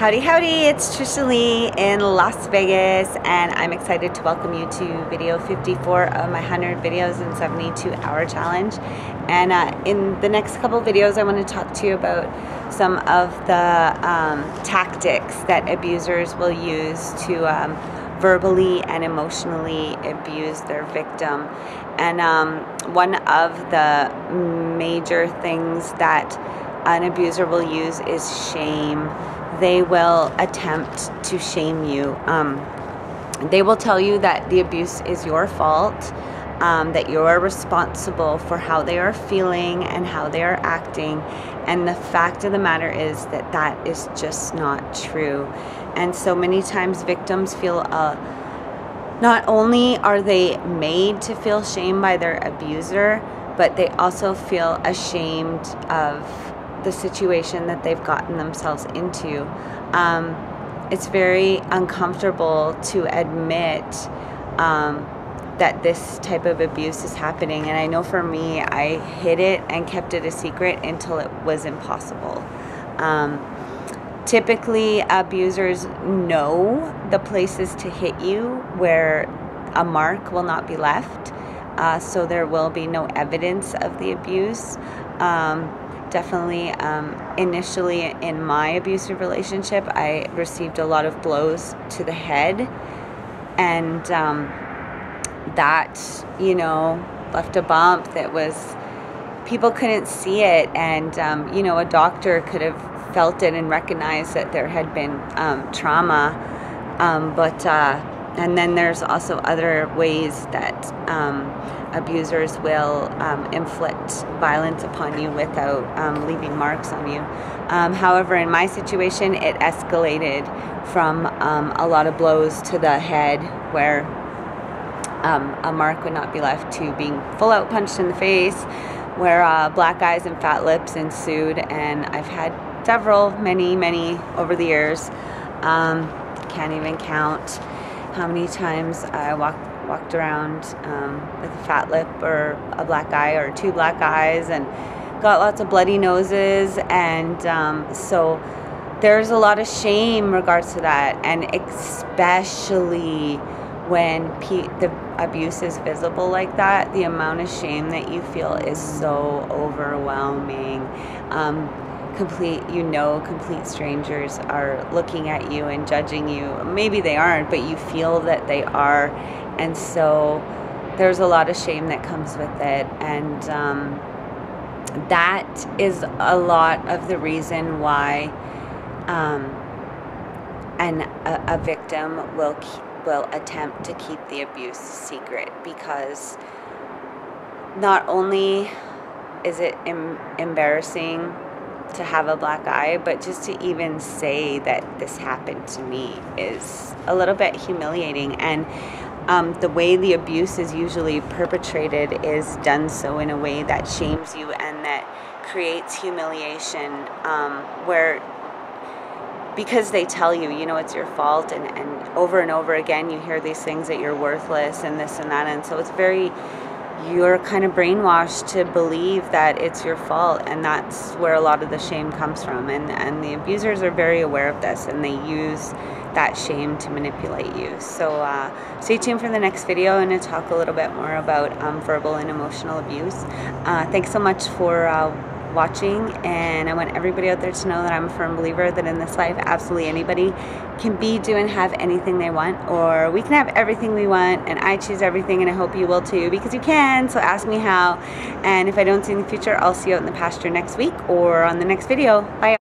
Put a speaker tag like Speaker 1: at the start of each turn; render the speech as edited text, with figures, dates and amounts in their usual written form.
Speaker 1: Howdy, howdy, it's Trishaly in Las Vegas, and I'm excited to welcome you to video 54 of my 100 videos in 72-hour challenge. And in the next couple videos, I want to talk to you about some of the tactics that abusers will use to verbally and emotionally abuse their victim. And one of the major things that an abuser will use is shame. They will attempt to shame you. They will tell you that the abuse is your fault, that you are responsible for how they are feeling and how they are acting. And the fact of the matter is that that is just not true. And so many times victims feel not only are they made to feel shame by their abuser, but they also feel ashamed of the situation that they've gotten themselves into. It's very uncomfortable to admit that this type of abuse is happening. And I know for me, I hid it and kept it a secret until it was impossible. Typically, abusers know the places to hit you where a mark will not be left. So there will be no evidence of the abuse. Definitely, initially in my abusive relationship, I received a lot of blows to the head, and that, left a bump that was, people couldn't see it, and, a doctor could have felt it and recognized that there had been trauma, and then there's also other ways that abusers will inflict violence upon you without leaving marks on you. However, in my situation, it escalated from a lot of blows to the head where a mark would not be left to being full out punched in the face, where black eyes and fat lips ensued. And I've had many over the years. Can't even count how many times I walked around with a fat lip or a black eye or two black eyes, and got lots of bloody noses. And so there's a lot of shame in regards to that, and especially when the abuse is visible like that, the amount of shame that you feel is so overwhelming. Complete strangers are looking at you and judging you. Maybe they aren't, but you feel that they are. And so there's a lot of shame that comes with it. And that is a lot of the reason why a victim will attempt to keep the abuse secret, because not only is it embarrassing to have a black eye, but just to even say that this happened to me is a little bit humiliating. And the way the abuse is usually perpetrated is done so in a way that shames you and that creates humiliation, where, because they tell you, it's your fault, and over again you hear these things that you're worthless and this and that, and so you're kind of brainwashed to believe that it's your fault, and that's where a lot of the shame comes from. And the abusers are very aware of this, and they use that shame to manipulate you. So stay tuned for the next video, and to talk a little bit more about verbal and emotional abuse. Thanks so much for watching, and I want everybody out there to know that I'm a firm believer that in this life, absolutely anybody can be, do, and have anything they want, or we can have everything we want, and I choose everything, and I hope you will too, because you can. So ask me how, and if I don't see you in the future, I'll see you out in the pasture next week or on the next video. Bye.